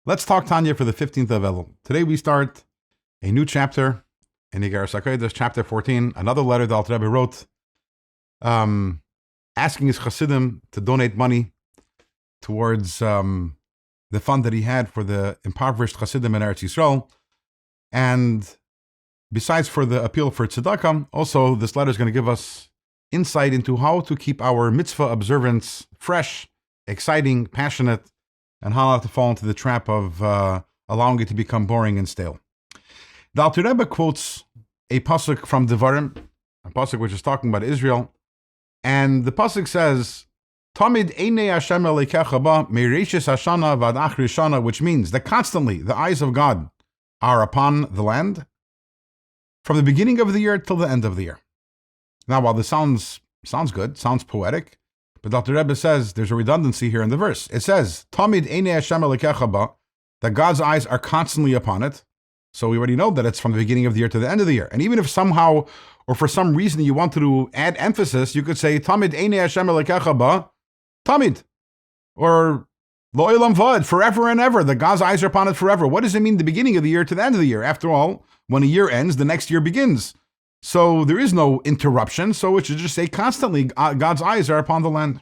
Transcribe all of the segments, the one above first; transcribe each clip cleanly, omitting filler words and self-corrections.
Let's talk Tanya for the 15th of Elul. Today we start a new chapter in Arousing G-d, chapter 14, another letter that Alter Rebbe wrote, asking his Chassidim to donate money towards the fund that he had for the impoverished Chassidim in Eretz Yisrael. And besides for the appeal for tzedakah, also this letter is going to give us insight into how to keep our mitzvah observance fresh, exciting, passionate, and how not to fall into the trap of allowing it to become boring and stale. The Alter Rebbe quotes a pasuk from Devarim, a pasuk which is talking about Israel, and the pasuk says, "Tamid einei Hashem elekecha ba mereishis Hashanah vad achri shana," which means that constantly the eyes of God are upon the land from the beginning of the year till the end of the year. Now, while this sounds good, sounds poetic, but Dr. Rebbe says there's a redundancy here in the verse. It says, Tamid einei Hashem elekecha ba, that God's eyes are constantly upon it. So we already know that it's from the beginning of the year to the end of the year. And even if somehow, or for some reason you want to add emphasis, you could say, Tamid einei Hashem elekecha ba, Tamid. Or Lo Olam Vad, forever and ever. That God's eyes are upon it forever. What does it mean the beginning of the year to the end of the year? After all, when a year ends, the next year begins. So there is no interruption. So it should just say constantly, God's eyes are upon the land.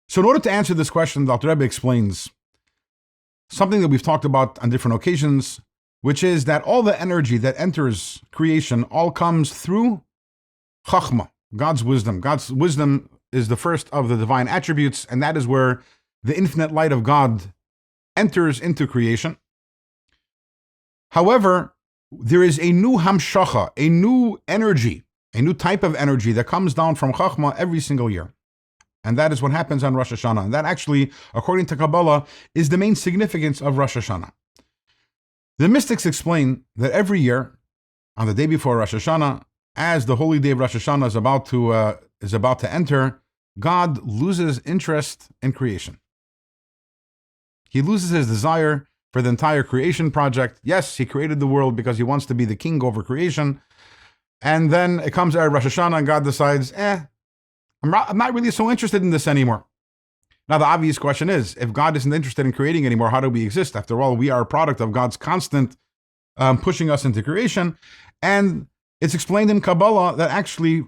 So in order to answer this question, the Alter Rebbe explains something that we've talked about on different occasions, which is that all the energy that enters creation all comes through Chachma, God's wisdom. God's wisdom is the first of the divine attributes, and that is where the infinite light of God enters into creation. However, there is a new hamshacha, a new energy, a new type of energy that comes down from Chachma every single year. And that is what happens on Rosh Hashanah. And that actually, according to Kabbalah, is the main significance of Rosh Hashanah. The mystics explain that every year, on the day before Rosh Hashanah, as the holy day of Rosh Hashanah is about to enter, God loses interest in creation. He loses his desire for the entire creation project. Yes, he created the world because he wants to be the king over creation. And then it comes out Rosh Hashanah and God decides, I'm not really so interested in this anymore. Now, the obvious question is, if God isn't interested in creating anymore, how do we exist? After all, we are a product of God's constant pushing us into creation. And it's explained in Kabbalah that actually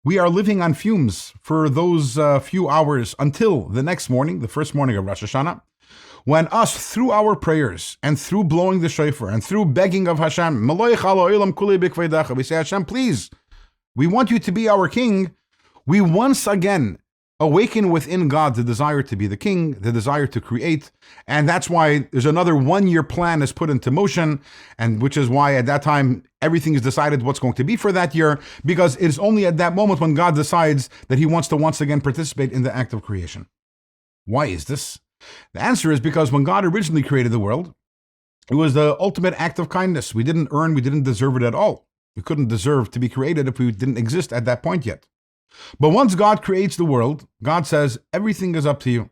we are living on fumes for those few hours until the next morning, the first morning of Rosh Hashanah, when us, through our prayers and through blowing the shofar and through begging of Hashem, we say, Hashem, please, we want you to be our king. We once again awaken within God the desire to be the king, the desire to create. And that's why there's another 1 year plan is put into motion. And which is why at that time, everything is decided what's going to be for that year, because it is only at that moment when God decides that he wants to once again participate in the act of creation. Why is this? The answer is because when God originally created the world, it was the ultimate act of kindness. We didn't deserve it at all. We couldn't deserve to be created if we didn't exist at that point yet. But once God creates the world, God says, everything is up to you.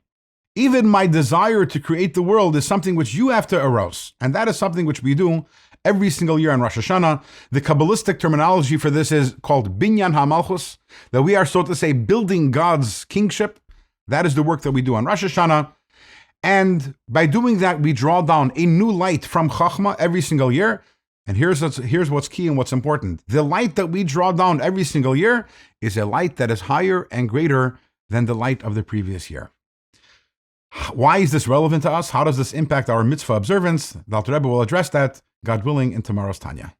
Even my desire to create the world is something which you have to arouse. And that is something which we do every single year on Rosh Hashanah. The Kabbalistic terminology for this is called Binyan HaMalchus, that we are, so to say, building God's kingship. That is the work that we do on Rosh Hashanah. And by doing that, we draw down a new light from Chachma every single year. And here's what's key and what's important. The light that we draw down every single year is a light that is higher and greater than the light of the previous year. Why is this relevant to us? How does this impact our mitzvah observance? The Alter Rebbe will address that, God willing, in tomorrow's Tanya.